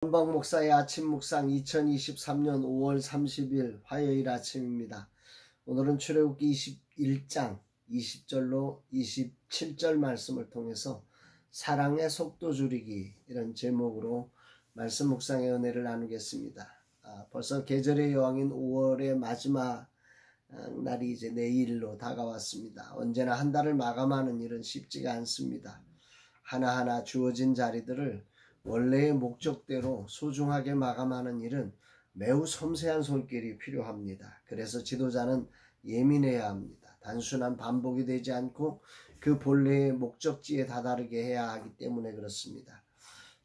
원방 목사의 아침 묵상 2023년 5월 30일 화요일 아침입니다. 오늘은 출애굽기 21장 20절로 27절 말씀을 통해서 사랑의 속도 줄이기 이런 제목으로 말씀 묵상의 은혜를 나누겠습니다. 벌써 계절의 여왕인 5월의 마지막 날이 이제 내일로 다가왔습니다. 언제나 한 달을 마감하는 일은 쉽지가 않습니다. 하나하나 주어진 자리들을 원래의 목적대로 소중하게 마감하는 일은 매우 섬세한 손길이 필요합니다. 그래서 지도자는 예민해야 합니다. 단순한 반복이 되지 않고 그 본래의 목적지에 다다르게 해야 하기 때문에 그렇습니다.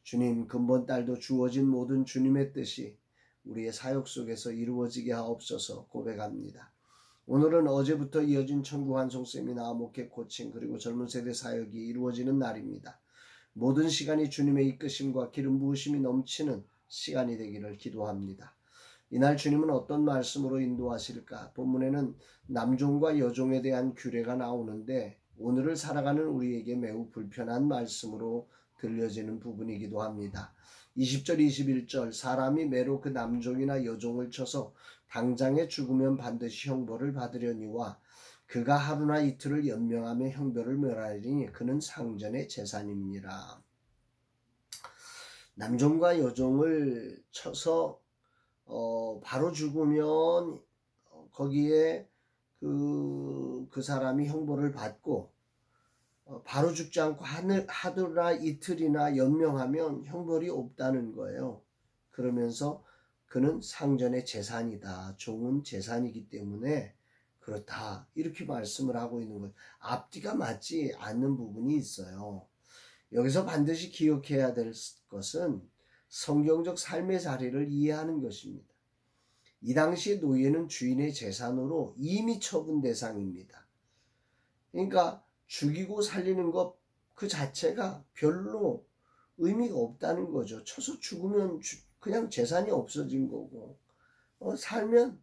주님, 금번달도 주어진 모든 주님의 뜻이 우리의 사역 속에서 이루어지게 하옵소서 고백합니다. 오늘은 어제부터 이어진 천국 환송 세미나, 목회 코칭 그리고 젊은 세대 사역이 이루어지는 날입니다. 모든 시간이 주님의 이끄심과 기름 부으심이 넘치는 시간이 되기를 기도합니다. 이날 주님은 어떤 말씀으로 인도하실까? 본문에는 남종과 여종에 대한 규례가 나오는데 오늘을 살아가는 우리에게 매우 불편한 말씀으로 들려지는 부분이기도 합니다. 20절 21절 사람이 매로 그 남종이나 여종을 쳐서 당장에 죽으면 반드시 형벌을 받으려니와 그가 하루나 이틀을 연명하며 형벌을 멸하리니 그는 상전의 재산입니다. 남종과 여종을 쳐서 바로 죽으면 거기에 그 사람이 형벌을 받고 바로 죽지 않고 하루나 이틀이나 연명하면 형벌이 없다는 거예요. 그러면서 그는 상전의 재산이다. 종은 재산이기 때문에 그렇다. 이렇게 말씀을 하고 있는 거예요. 앞뒤가 맞지 않는 부분이 있어요. 여기서 반드시 기억해야 될 것은 성경적 삶의 자리를 이해하는 것입니다. 이 당시 노예는 주인의 재산으로 이미 처분 대상입니다. 그러니까 죽이고 살리는 것 그 자체가 별로 의미가 없다는 거죠. 쳐서 죽으면 그냥 재산이 없어진 거고 살면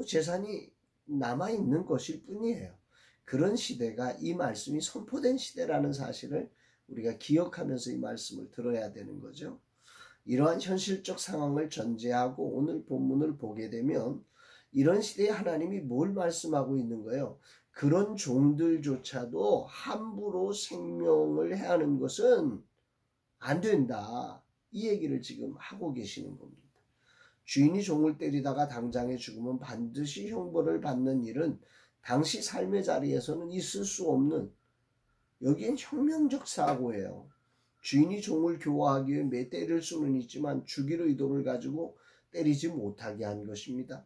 재산이 남아있는 것일 뿐이에요. 그런 시대가 이 말씀이 선포된 시대라는 사실을 우리가 기억하면서 이 말씀을 들어야 되는 거죠. 이러한 현실적 상황을 전제하고 오늘 본문을 보게 되면 이런 시대에 하나님이 뭘 말씀하고 있는 거예요? 그런 종들조차도 함부로 생명을 해하는 것은 안 된다. 이 얘기를 지금 하고 계시는 겁니다. 주인이 종을 때리다가 당장에 죽으면 반드시 형벌을 받는 일은 당시 삶의 자리에서는 있을 수 없는, 여기엔 혁명적 사고예요. 주인이 종을 교화하기 위해 때릴 수는 있지만 죽일 의도를 가지고 때리지 못하게 한 것입니다.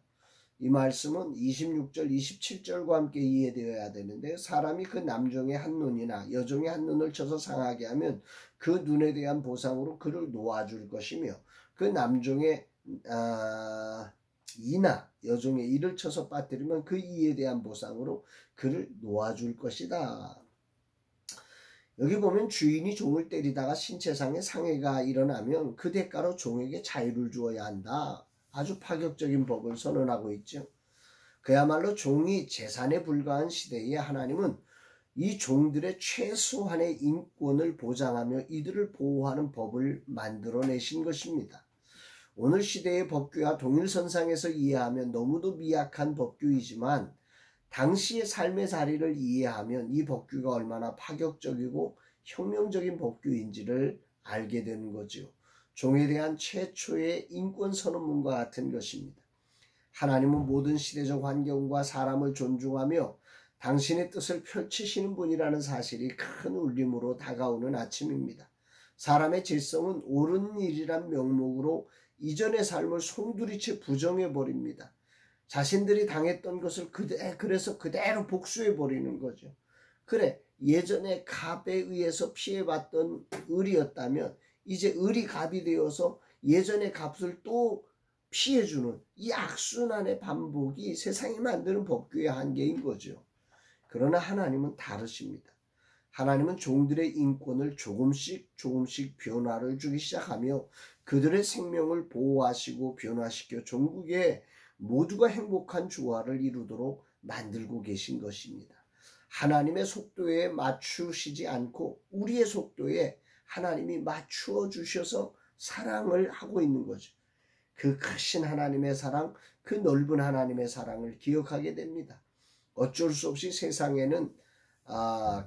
이 말씀은 26절 27절과 함께 이해되어야 되는데 사람이 그 남종의 한 눈이나 여종의 한 눈을 쳐서 상하게 하면 그 눈에 대한 보상으로 그를 놓아줄 것이며 그 남종의 이나 여종의 이를 쳐서 빠뜨리면 그 이에 대한 보상으로 그를 놓아줄 것이다. 여기 보면 주인이 종을 때리다가 신체상의 상해가 일어나면 그 대가로 종에게 자유를 주어야 한다. 아주 파격적인 법을 선언하고 있죠. 그야말로 종이 재산에 불과한 시대에 하나님은 이 종들의 최소한의 인권을 보장하며 이들을 보호하는 법을 만들어내신 것입니다. 오늘 시대의 법규와 동일선상에서 이해하면 너무도 미약한 법규이지만 당시의 삶의 자리를 이해하면 이 법규가 얼마나 파격적이고 혁명적인 법규인지를 알게 되는 거죠. 종에 대한 최초의 인권 선언문과 같은 것입니다. 하나님은 모든 시대적 환경과 사람을 존중하며 당신의 뜻을 펼치시는 분이라는 사실이 큰 울림으로 다가오는 아침입니다. 사람의 질성은 옳은 일이란 명목으로 이전의 삶을 송두리째 부정해버립니다. 자신들이 당했던 것을 그래서 그대로 복수해버리는 거죠. 그래, 예전에 갑에 의해서 피해봤던 을이었다면 이제 을이 갑이 되어서 예전의 갑을 또 피해주는 이 악순환의 반복이 세상이 만드는 법규의 한계인 거죠. 그러나 하나님은 다르십니다. 하나님은 종들의 인권을 조금씩 변화를 주기 시작하며 그들의 생명을 보호하시고 변화시켜 종국에 모두가 행복한 조화를 이루도록 만들고 계신 것입니다. 하나님의 속도에 맞추시지 않고 우리의 속도에 하나님이 맞추어 주셔서 사랑을 하고 있는 거죠. 그 크신 하나님의 사랑, 그 넓은 하나님의 사랑을 기억하게 됩니다. 어쩔 수 없이 세상에는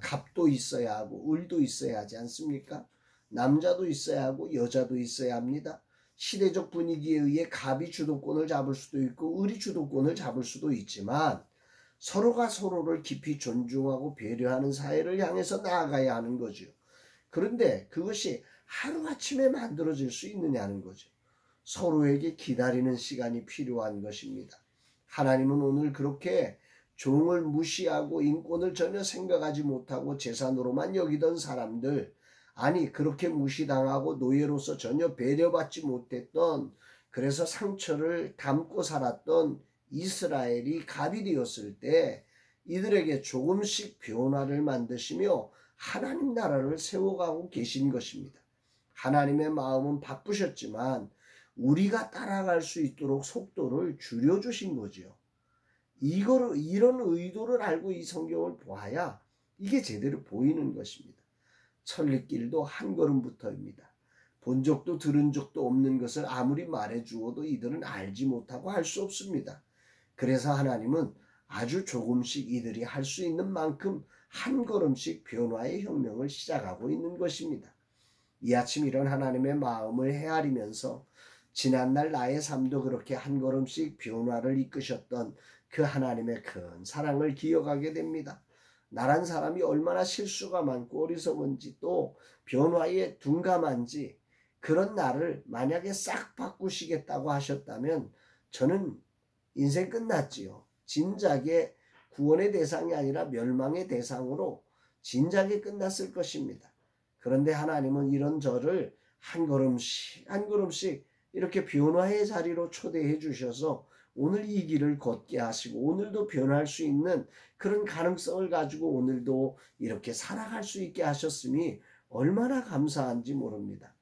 갑도 있어야 하고 을도 있어야 하지 않습니까? 남자도 있어야 하고 여자도 있어야 합니다. 시대적 분위기에 의해 갑이 주도권을 잡을 수도 있고 을이 주도권을 잡을 수도 있지만 서로가 서로를 깊이 존중하고 배려하는 사회를 향해서 나아가야 하는 거죠. 그런데 그것이 하루아침에 만들어질 수 있느냐는 거죠. 서로에게 기다리는 시간이 필요한 것입니다. 하나님은 오늘 그렇게 종을 무시하고 인권을 전혀 생각하지 못하고 재산으로만 여기던 사람들, 아니 그렇게 무시당하고 노예로서 전혀 배려받지 못했던, 그래서 상처를 담고 살았던 이스라엘이 갑이 되었을 때 이들에게 조금씩 변화를 만드시며 하나님 나라를 세워가고 계신 것입니다. 하나님의 마음은 바쁘셨지만 우리가 따라갈 수 있도록 속도를 줄여주신 거지요. 이런 의도를 알고 이 성경을 보아야 이게 제대로 보이는 것입니다. 천리길도 한 걸음부터입니다. 본 적도 들은 적도 없는 것을 아무리 말해 주어도 이들은 알지 못하고 할 수 없습니다. 그래서 하나님은 아주 조금씩 이들이 할 수 있는 만큼 한 걸음씩 변화의 혁명을 시작하고 있는 것입니다. 이 아침 이런 하나님의 마음을 헤아리면서 지난날 나의 삶도 그렇게 한 걸음씩 변화를 이끄셨던 그 하나님의 큰 사랑을 기억하게 됩니다. 나란 사람이 얼마나 실수가 많고 어리석은지 또 변화에 둔감한지, 그런 나를 만약에 싹 바꾸시겠다고 하셨다면 저는 인생 끝났지요. 진작에 구원의 대상이 아니라 멸망의 대상으로 진작에 끝났을 것입니다. 그런데 하나님은 이런 저를 한 걸음씩 한 걸음씩 이렇게 변화의 자리로 초대해 주셔서 오늘 이 길을 걷게 하시고 오늘도 변할 수 있는 그런 가능성을 가지고 오늘도 이렇게 살아갈 수 있게 하셨으니 얼마나 감사한지 모릅니다.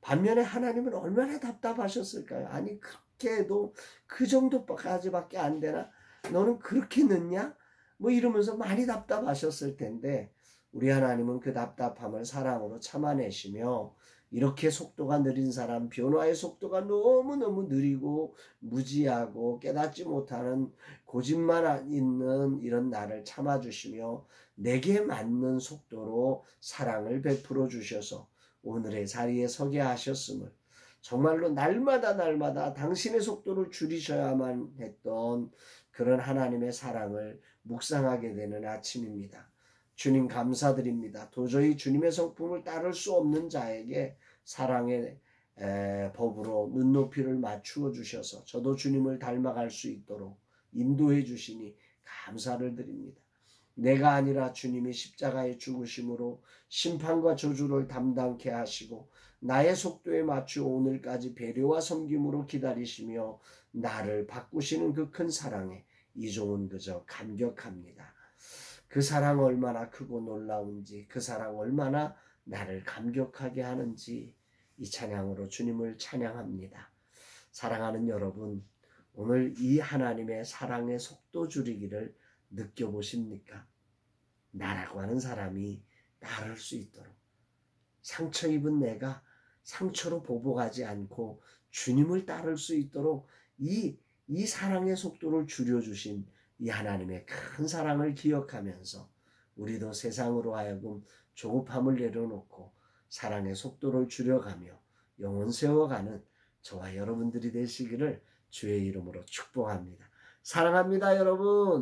반면에 하나님은 얼마나 답답하셨을까요? 아니 그렇게 해도 그 정도까지밖에 안 되나? 너는 그렇게 늦냐? 뭐 이러면서 많이 답답하셨을 텐데 우리 하나님은 그 답답함을 사랑으로 참아내시며 이렇게 속도가 느린 사람, 변화의 속도가 너무너무 느리고 무지하고 깨닫지 못하는 고집만 있는 이런 나를 참아주시며 내게 맞는 속도로 사랑을 베풀어 주셔서 오늘의 자리에 서게 하셨음을, 정말로 날마다 당신의 속도를 줄이셔야만 했던 그런 하나님의 사랑을 묵상하게 되는 아침입니다. 주님 감사드립니다. 도저히 주님의 성품을 따를 수 없는 자에게 사랑의 법으로 눈높이를 맞추어 주셔서 저도 주님을 닮아갈 수 있도록 인도해 주시니 감사를 드립니다. 내가 아니라 주님이 십자가에 죽으심으로 심판과 저주를 담당케 하시고 나의 속도에 맞추어 오늘까지 배려와 섬김으로 기다리시며 나를 바꾸시는 그 큰 사랑에 이종은 그저 감격합니다. 그 사랑 얼마나 크고 놀라운지, 그 사랑 얼마나 나를 감격하게 하는지 이 찬양으로 주님을 찬양합니다. 사랑하는 여러분, 오늘 이 하나님의 사랑의 속도 줄이기를 느껴보십니까? 나라고 하는 사람이 나를 수 있도록, 상처 입은 내가 상처로 보복하지 않고 주님을 따를 수 있도록 이 사랑의 속도를 줄여주신 이 하나님의 큰 사랑을 기억하면서 우리도 세상으로 하여금 조급함을 내려놓고 사랑의 속도를 줄여가며 영혼 세워가는 저와 여러분들이 되시기를 주의 이름으로 축복합니다. 사랑합니다, 여러분.